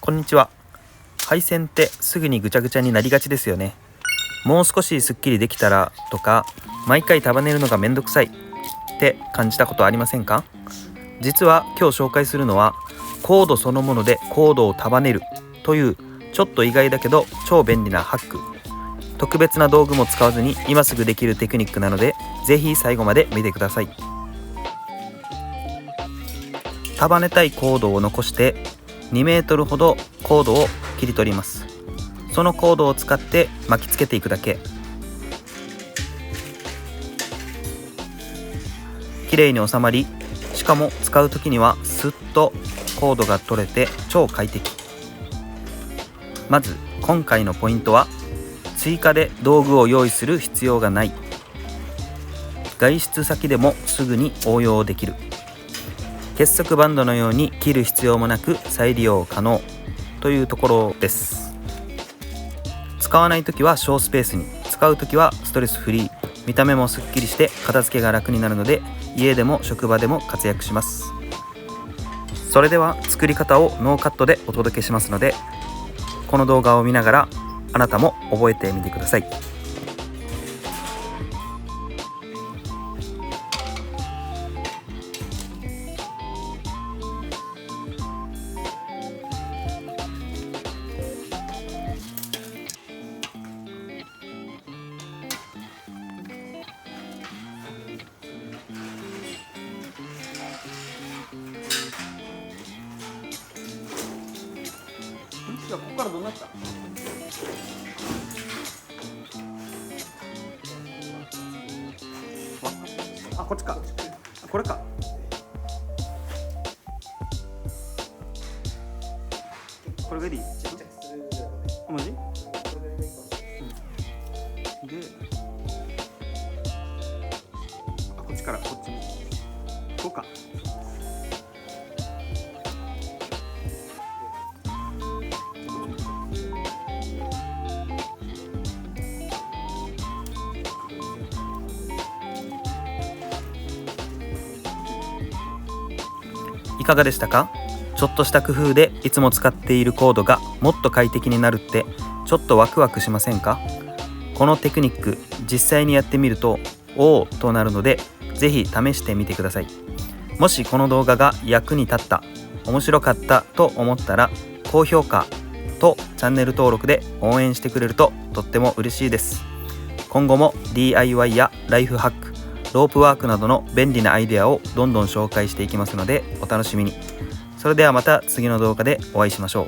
こんにちは。配線ってすぐにぐちゃぐちゃになりがちですよね。もう少しすっきりできたらとか、毎回束ねるのがめんどくさいって感じたことありませんか？実は今日紹介するのはコードそのものでコードを束ねるというちょっと意外だけど超便利なハック。特別な道具も使わずに今すぐできるテクニックなので、ぜひ最後まで見てください。束ねたいコードを残して2メートルほどコードを切り取ります。そのコードを使って巻きつけていくだけ。綺麗に収まり、しかも使う時にはスッとコードが取れて超快適。まず今回のポイントは、追加で道具を用意する必要がない。外出先でもすぐに応用できる。結束バンドのように切る必要もなく再利用可能というところです。使わないときは小スペースに、使うときはストレスフリー、見た目もすっきりして片付けが楽になるので、家でも職場でも活躍します。それでは作り方をノーカットでお届けしますので、この動画を見ながらあなたも覚えてみてください。ここからどうなった？あ、こっちか。これか。これがいい？マジ？で、こっちからこっちに。こうか。いかがでしたか？ちょっとした工夫でいつも使っているコードがもっと快適になるってちょっとワクワクしませんか？このテクニック実際にやってみるとおーとなるので、ぜひ試してみてください。もしこの動画が役に立った、面白かったと思ったら、高評価とチャンネル登録で応援してくれるととっても嬉しいです。今後も DIY やライフハック、ロープワークなどの便利なアイデアをどんどん紹介していきますので、お楽しみに。それではまた次の動画でお会いしましょう。